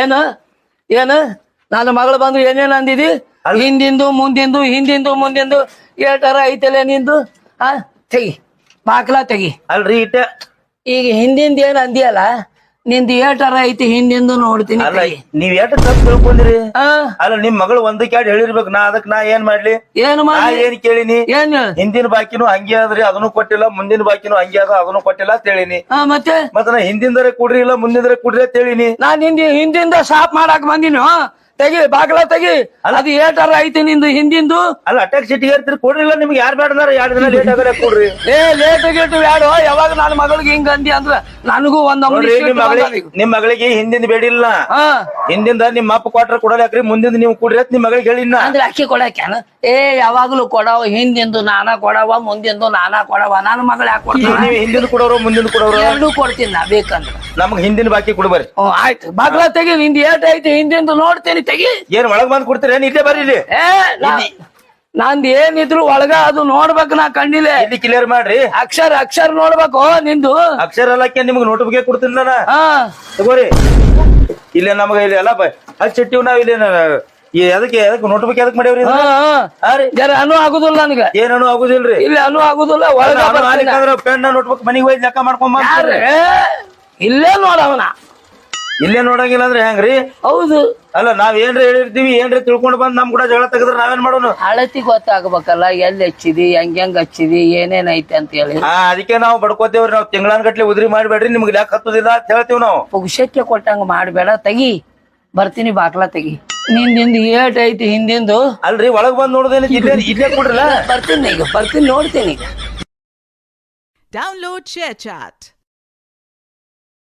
ಏನು ಏನು ನನ್ನ ಮಗಳು ಬಂದು ಏನೇನು ಅಂದಿದಿ? ಹಿಂದಿಂದು ಮುಂದಿಂದು ಏಟಾರ ಐತಲ್ಲ ನಿಂದು. ತೆಗಿ ಬಾಕ್ಲಾ ತೆಗಿ. ಅಲ್ರಿ ಈಗ ಹಿಂದಿಂದ ಏನ್ ಅಂದಿಯಲ್ಲ, ನಿಂದು ಏಟಾರ ಐತಿ ಹಿಂದಿಂದು ನೋಡ್ತೀನಿ. ಅಲ್ಲ ನೀವ್ ಎಷ್ಟು ತಪ್ಪು ತಿಳ್ಕೊಂಡ್ರಿ. ಅಲ್ಲ ನಿಮ್ ಮಗಳು ಒಂದಕ್ಕೆ ಎರಡು ಹೇಳಿರ್ಬೇಕು. ನಾ ಏನ್ ಮಾಡ್ಲಿ? ಏನು ಮಾಡಿ ಏನ್ ಕೇಳಿನಿ? ಏನು ಹಿಂದಿನ ಬಾಕಿನೂ ಹಂಗೆ ಆದ್ರಿ ಅದನ್ನು ಕೊಟ್ಟಿಲ್ಲ, ಮುಂದಿನ ಬಾಕಿನೂ ಹಂಗೆ ಅದ ಅದನ್ನು ಕೊಟ್ಟಿಲ್ಲ ಅಂತ ಹೇಳಿನಿ. ಮತ್ತೆ ನಾ ಹಿಂದಿಂದರೆ ಕೊಡ್ರಿ ಇಲ್ಲ ಮುಂದಿಂದರೆ ಕೊಡ್ರಿ ಅಂತ ಹೇಳಿನಿ. ನಾನ್ ಹಿಂದಿಂದ ಸಾಫ್ ಮಾಡಾಕ್ ಬಂದಿನ. ತೆಗಿ ಬಾಗ್ಲ ತೆಗಿ. ಅದು ಏಟಾರ ಐತಿ ನಿಂದು ಹಿಂದಿಂದು. ಅಲ್ಲ ಅಟ್ಯಾಕ್ ಸಿಟಿ ಏರ್ತೀರಿ ಕೊಡ್ರಿಲ್ಲ. ನಿಮ್ಗೆ ಯಾರು ಬೇಡದಾರ 2 ದಿನ ಲೇಟ್ ಆಗಲ್ಲ ಕೊಡ್ರಿ. ಲೇಟ್ ಗೇಟು ಯಾರು ಯಾವಾಗ ನನ್ನ ಮಗಳಿಗೆ ಹಿಂಗ ಅಂದಿ ಅಂದ್ರ ನನಗೂ ನಿಮ್ ಮಗಳಿಗೆ ಹಿಂದಿಂದ ಬೇಡಿಲ್ಲ. ಹಿಂದಿಂದ ನಿಮ್ ಅಪ್ಪ ಕೊಟ್ರ ಕೊಡಲ್ಯಾಕ್ರಿ, ಮುಂದಿಂದ ನೀವು ಕೊಡ್ರಿ ಅಂತ ನಿಮ್ ಮಗಳಿಗೆ ಹೇಳಿನ. ಅಂದ್ರೆ ಅಕ್ಕಿ ಕೊಡಕ್ಯಾನ ಯಾವಾಗ್ಲೂ ಕೊಡವ. ಹಿಂದಿಂದು ನಾನಾ ಕೊಡವ, ಮುಂದಿಂದು ನಾನಾ ಕೊಡವ. ನನ್ನ ಮಗಳು ಯಾಕೆ ಕೊಡ್ತೀನಿ? ನೀವು ಹಿಂದಿನ ಕೊಡೋರು ಮುಂದಿನ ಕೊಡೋರು ಎರಡೂ ಕೊಡ್ತೀನಿ ನಾ ಬೇಕಂದ್ರ. ನಮ್ಗ್ ಹಿಂದಿನ ಬಾಕಿ ಕೊಡ್ಬರ್ರಿ. ಆಯ್ತು ಬಾಗ್ಲ ತೆಗಿ. ನಿಂದ ಏಟ್ ಐತಿ ಹಿಂದಿಂದು ನೋಡ್ತೇನೆ. ತೆಗಿ. ಏನ್ ಒಳಗ್ ಬಂದ್ ಕೊಡ್ತೀರಿ? ಏನ್ ಇಲ್ಲೇ ಬರ್ರಿ ಇಲ್ಲಿ. ನಂದ್ ಏನಿದ್ರು ಒಳಗ ಅದು ನೋಡ್ಬೇಕು. ನಾ ಕಂಡಿಲ್ಲ. ಇಲ್ಲಿ ಕ್ಲಿಯರ್ ಮಾಡ್ರಿ. ಅಕ್ಷರ ನೋಡ್ಬೇಕು ನಿಂದು. ಅಕ್ಷರ ಎಲ್ಲಕ್ಕೆ ನಿಮ್ಗೆ ನೋಟಿಫಿಕೇಶನ್ ಕೊಡ್ತೀನಿ ನಾನು. ತಗೋರಿ. ಇಲ್ಲೇ ನಮಗ ಇಲ್ಲಿ ಎಲ್ಲ ಹಚ್ಚಿಟ್ಟಿವ್ ನಾವ್ ಇಲ್ಲಿ. ಅದಕ್ಕೆ ನೋಟಿಫಿಕೇಶನ್ ಎದಕ್ ಮಾಡೇವ್ರಿ? ಜರ ಅನು ಆಗುದಿಲ್ಲ ನನ್ಗ. ಏನೂ ಆಗುದಿಲ್ರಿ. ಇಲ್ಲಿ ಅನು ಆಗುದಿಲ್ಲ. ಒಳಗ ಪೆನ್ ನೋಟ್ಬುಕ್ ಮನಿಗೆ ಹೋಗಿ ಲೆಕ್ಕ ಮಾಡ್ಕೊಂಡ್ ಇಲ್ಲೇ ನೋಡವನ. ಇಲ್ಲೇ ನೋಡಂಗಿಲ್ಲ ಅಂದ್ರೆ ಹೆಂಗ್ರಿ? ಹೌದು. ಅಲ್ಲ ನಾವ್ ಏನ್ರಿ ಹೇಳಿರ್ತೀವಿ ಏನ್ರಿ ತಿಳ್ಕೊಂಡ್ ಬಂದ್ ನಮ್ ಕೂಡ ಜಗಳ ತೆಗದ್ರ ನಾವೇನ್ ಮಾಡೋಣ? ಹಳತಿ ಗೊತ್ತಾಗ್ಬೇಕಲ್ಲ, ಎಲ್ಲಿ ಹಚ್ಚಿದಿ, ಹೆಂಗ್ ಹಚ್ಚಿದಿ, ಏನೇನ್ ಐತಿ ಅಂತ ಹೇಳಿ. ಅದಕ್ಕೆ ನಾವು ಬಡ್ಕೋತೇವ್ರಿ. ನಾವ್ ತಿಂಗಳಾನ್ಗಟ್ಲೆ ಉದ್ರಿ ಮಾಡ್ಬೇಡ್ರಿ, ನಿಮ್ಗೆ ಲೆಕ್ಕ ಹತ್ತುದಿಲ್ಲ ಅಂತ ಹೇಳ್ತೀವಿ ನಾವು. ಪುಕ್ಷಕ್ಕೆ ಕೊಟ್ಟಂಗ ಮಾಡ್ಬೇಡ. ತೆಗಿ ಬರ್ತೀನಿ ಬಾಕ್ಲಾ ತೆಗಿ. ನಿಂದಿಂದ ಏಟ್ ಐತಿ ಹಿಂದಿಂದು? ಅಲ್ರಿ ಒಳಗ್ ಬಂದ್ ನೋಡುದೇನೆ. ಇಲ್ಲೇ ಕೊಡ್ರಲ್ಲ. ಬರ್ತೀನಿ ಈಗ, ಬರ್ತೀನಿ ನೋಡ್ತೀನಿ ಈಗ. Download ShareChat.